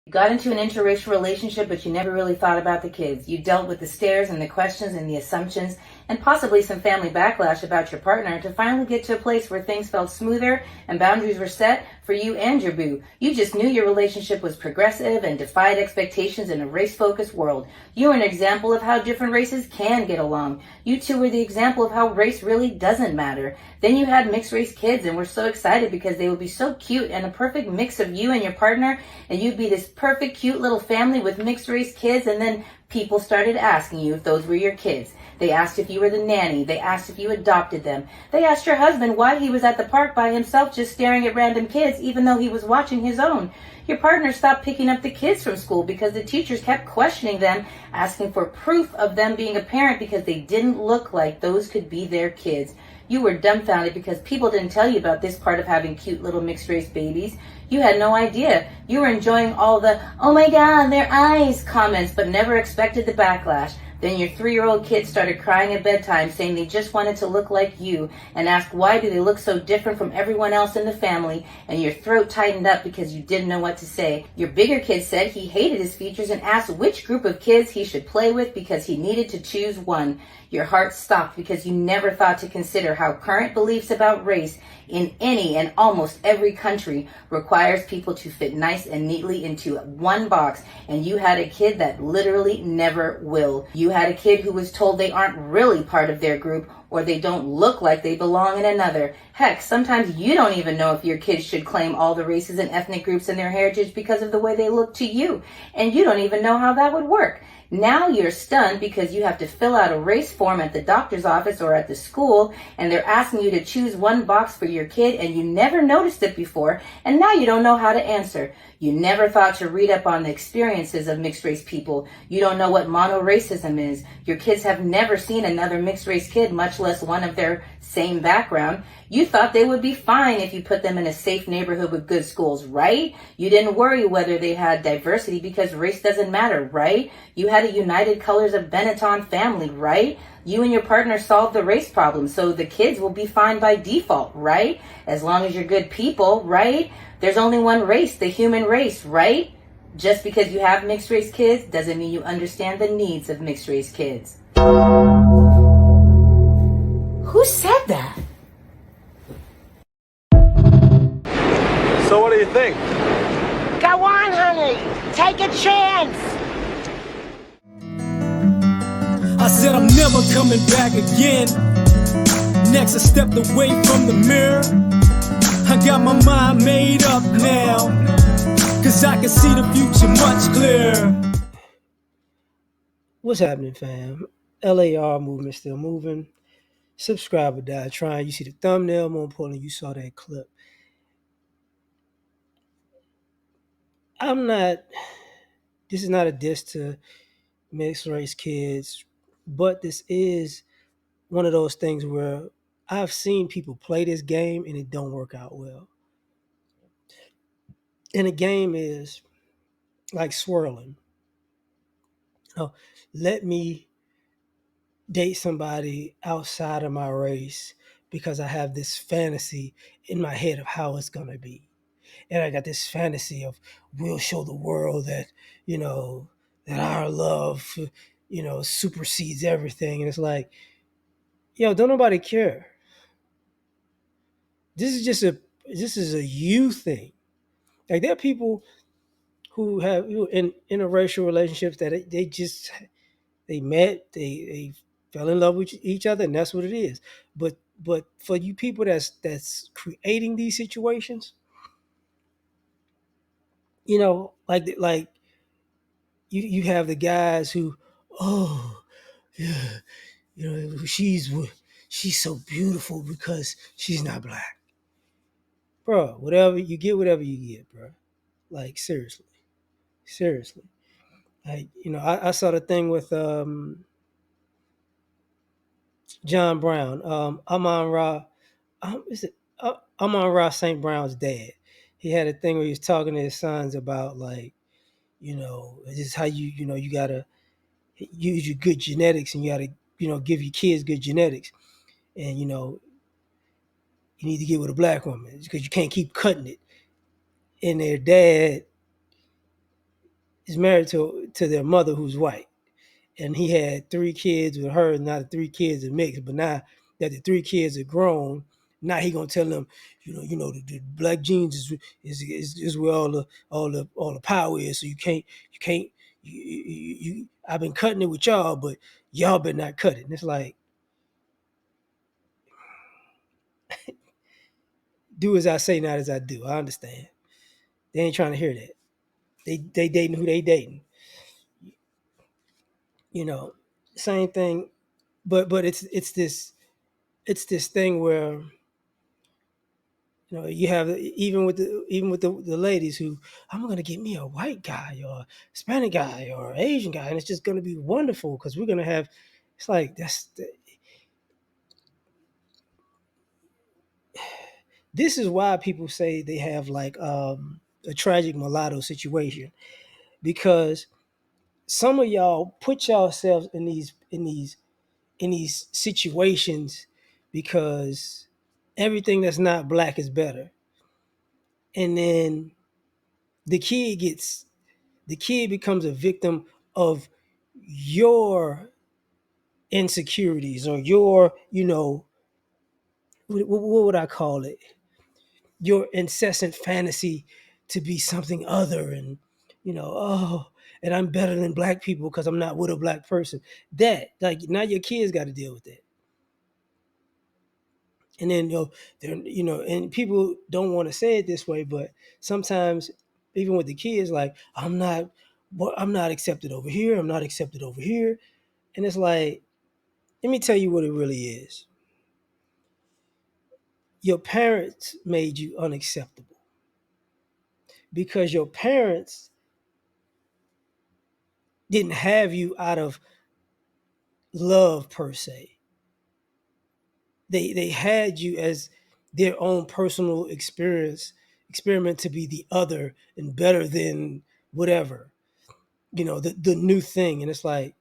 You got into an interracial relationship, but you never really thought about the kids. You dealt with the stares and the questions and the assumptions and possibly some family backlash about your partner to finally get to a place where things felt smoother and boundaries were set for you and your boo. You just knew your relationship was progressive and defied expectations in a race-focused world. You were an example of how different races can get along. You two were the example of how race really doesn't matter. Then you had mixed race kids and were so excited because they would be so cute and a perfect mix of you and your partner, and you'd be this perfect cute little family with mixed race kids. And then people started asking you if those were your kids. They asked if you were the nanny. They asked if you adopted them. They asked your husband why he was at the park by himself just staring at random kids even though he was watching his own. Your partner stopped picking up the kids from school because the teachers kept questioning them, asking for proof of them being a parent because they didn't look like those could be their kids. You were dumbfounded because people didn't tell you about this part of having cute little mixed race babies. You had no idea. You were enjoying all the, oh my God, their eyes comments, but never expected the backlash. Then your 3-year-old kid started crying at bedtime saying they just wanted to look like you and asked why do they look so different from everyone else in the family, and your throat tightened up because you didn't know what to say. Your bigger kid said he hated his features and asked which group of kids he should play with because he needed to choose one. Your heart stopped because you never thought to consider how current beliefs about race in any and almost every country requires people to fit nice and neatly into one box, and you had a kid that literally never will. You had a kid who was told they aren't really part of their group or they don't look like they belong in another. Heck, sometimes you don't even know if your kids should claim all the races and ethnic groups in their heritage because of the way they look to you, and you don't even know how that would work. Now you're stunned because you have to fill out a race form at the doctor's office or at the school, and they're asking you to choose one box for your kid, and you never noticed it before, and now you don't know how to answer. You never thought to read up on the experiences of mixed race people. You don't know what mono-racism is. Your kids have never seen another mixed race kid, much less one of their same background. You thought they would be fine if you put them in a safe neighborhood with good schools, right? You didn't worry whether they had diversity because race doesn't matter, right? You had a United Colors of Benetton family, right? You and your partner solved the race problem, so the kids will be fine by default, right? As long as you're good people, right? There's only one race, the human race, right? Just because you have mixed race kids doesn't mean you understand the needs of mixed race kids. Who said that? So what do you think? Go on, honey. Take a chance. I said I'm never coming back again. Next I stepped away from the mirror. I got my mind made up now, cause I can see the future much clearer. What's happening, fam? L.A.R. movement still moving. Subscribe or die trying. You see the thumbnail, more importantly, you saw that clip. This is not a diss to mixed race kids, but this is one of those things where I've seen people play this game and it don't work out well. And the game is like swirling. Let me date somebody outside of my race because I have this fantasy in my head of how it's going to be. And I got this fantasy of we'll show the world that, that our love, supersedes everything. And it's like, don't nobody care. This is a you thing. Like there are people who in interracial relationships that they met, they fell in love with each other, and that's what it is. But for you people that's creating these situations, like you have the guys who, oh yeah, she's so beautiful because she's not black, bro. Whatever you get, bro. Like seriously. I saw the thing with John Brown, Amon Ra. Is it Amon Ra St. Brown's dad? He had a thing where he was talking to his sons about like, this is how you gotta use your good genetics, and you gotta give your kids good genetics, and you need to get with a black woman because you can't keep cutting it. And their dad is married to their mother who's white, and he had 3 kids with her. Now the 3 kids are mixed, but now that the 3 kids are grown, now he gonna tell them, the black genes is where all the power is. So you can't I've been cutting it with y'all, but y'all better not cut it. And it's like, do as I say, not as I do. I understand. They ain't trying to hear that. They dating who they dating. You know, same thing. But it's this thing where you have, even with the ladies who, I'm gonna get me a white guy or a Hispanic guy or Asian guy, and it's just gonna be wonderful because we're gonna have. It's like this is why people say they have like a tragic mulatto situation, because some of y'all put yourselves in these situations because everything that's not black is better, and then the kid gets the kid becomes a victim of your insecurities, or your, what would I call it, your incessant fantasy to be something other, and oh, and I'm better than black people because I'm not with a black person. That, like, now your kids got to deal with that. And then and people don't want to say it this way, but sometimes even with the kids, like, I'm not accepted over here, I'm not accepted over here. And it's like, let me tell you what it really is. Your parents made you unacceptable because your parents didn't have you out of love per se. They had you as their own personal experiment to be the other and better than whatever, the new thing. And it's like,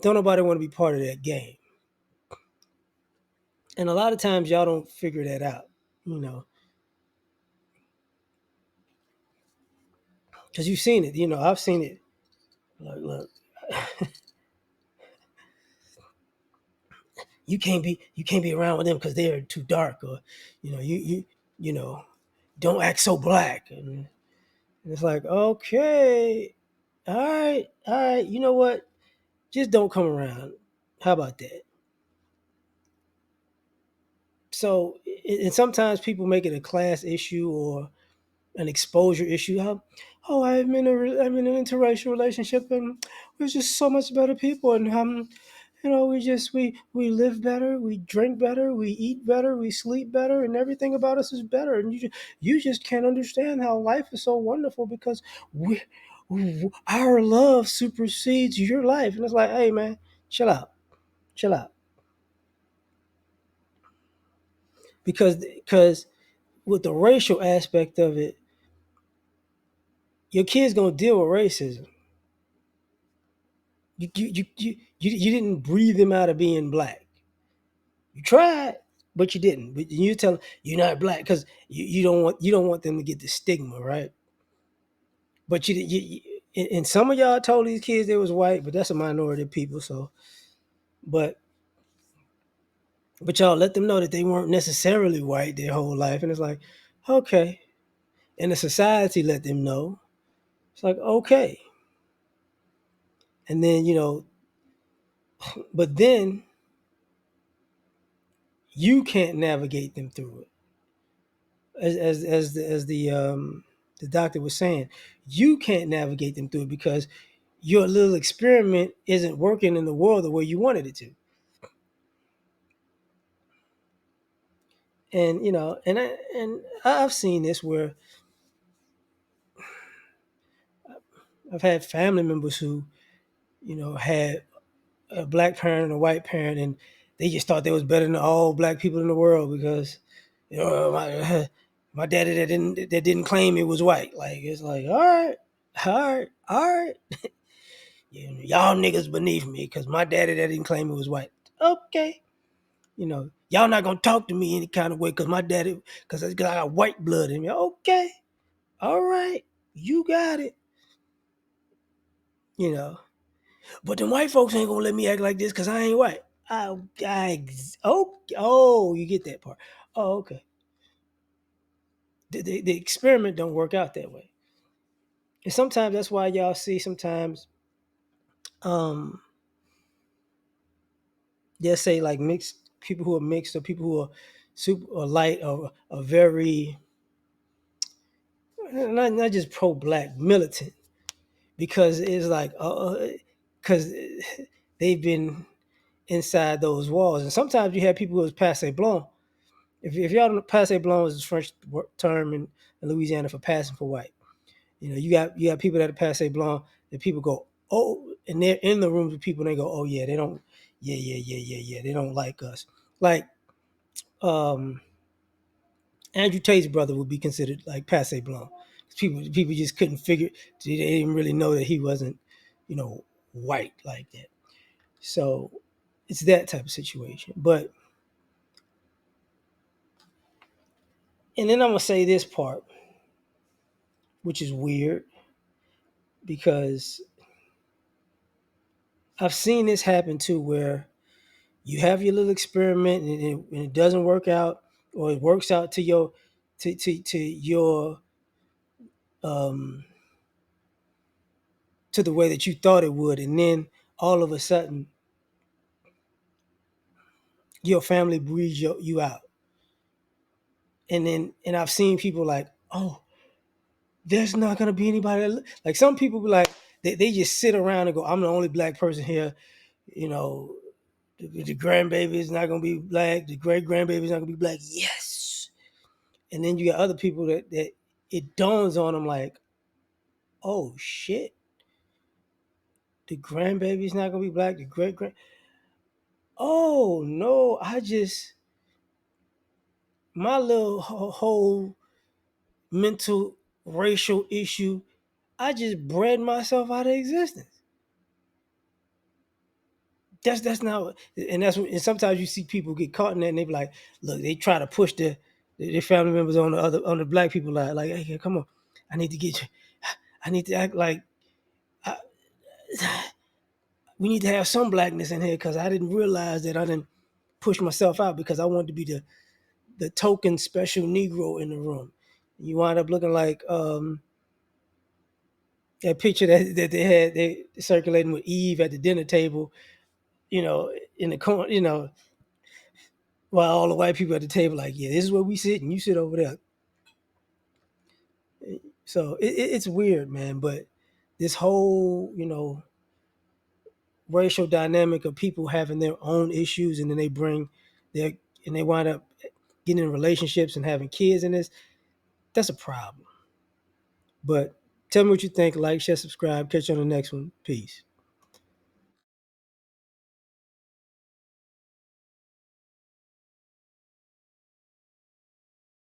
don't nobody want to be part of that game. And a lot of times y'all don't figure that out, because you've seen it. I've seen it. Look, you can't be around with them because they're too dark, or you know don't act so black. And it's like, okay, all right, you know what, just don't come around. How about that? So, and sometimes people make it a class issue or an exposure issue. Oh, I'm in an interracial relationship, and we're just so much better people, and we live better, we drink better, we eat better, we sleep better, and everything about us is better. And you just can't understand how life is so wonderful because our love supersedes your life. And it's like, hey man, chill out, chill out, because with the racial aspect of it, your kid's gonna deal with racism. You didn't breathe him out of being black. You tried, but you didn't. But you tell them you're not black because you don't want them to get the stigma, right? But and some of y'all told these kids they was white, but that's a minority of people. So, but y'all let them know that they weren't necessarily white their whole life, and it's like, okay. And the society let them know. It's like, okay. And then but then you can't navigate them through it. As the doctor was saying, you can't navigate them through it because your little experiment isn't working in the world the way you wanted it to. And I've seen this where I've had family members who had a black parent and a white parent, and they just thought they was better than all black people in the world because my daddy that didn't claim he was white. Like, it's like, all right, y'all niggas beneath me because my daddy that didn't claim he was white. Okay, y'all not gonna talk to me any kind of way because my daddy, because I got white blood in me. Okay, all right, you got it. you know. But the white folks ain't gonna let me act like this because I ain't white. Oh, you get that part. Oh, okay. The experiment don't work out that way. And sometimes that's why y'all see sometimes um they'll say like mixed people who are mixed or people who are super or light or are very not just pro black militant because it's like because they've been inside those walls. And sometimes you have people who is passe blanc. If y'all don't know, passe blanc is the French term in Louisiana for passing for white. You know, you got people that are passe blanc that people go, oh, and they're in the rooms with people and they go, oh yeah, they don't, yeah, they don't like us. Like um, Andrew Tate's brother would be considered like passe blanc. People just couldn't figure, they didn't really know that he wasn't, white like that. So it's that type of situation. But and then I'm gonna say this part, which is weird because I've seen this happen too, where you have your little experiment and it doesn't work out, or it works out to your to your um to the way that you thought it would, and then all of a sudden your family breeds you out, and I've seen people like, oh, there's not gonna be anybody like some people be like they just sit around and go, I'm the only black person here, you know. The grandbaby is not gonna be black. The great grandbaby is not gonna be black. Yes. And then you got other people that it dawns on them like, oh shit, the grandbaby's not gonna be black. The great grand. Oh no, my little whole mental racial issue. I just bred myself out of existence. That's not, and that's what, and sometimes you see people get caught in that, and they be like, look, they try to push their family members on the black people like, hey, come on, I need to get you, I need to act like I, we need to have some blackness in here because I didn't realize that I didn't push myself out because I wanted to be the token special Negro in the room. You wind up looking like that picture that they circulating with Eve at the dinner table, in the corner, while all the white people at the table like, yeah, this is where we sit and you sit over there. So it's weird, man. But this whole, racial dynamic of people having their own issues, and then they wind up getting in relationships and having kids in this, that's a problem. But tell me what you think. Like, share, subscribe. Catch you on the next one. Peace.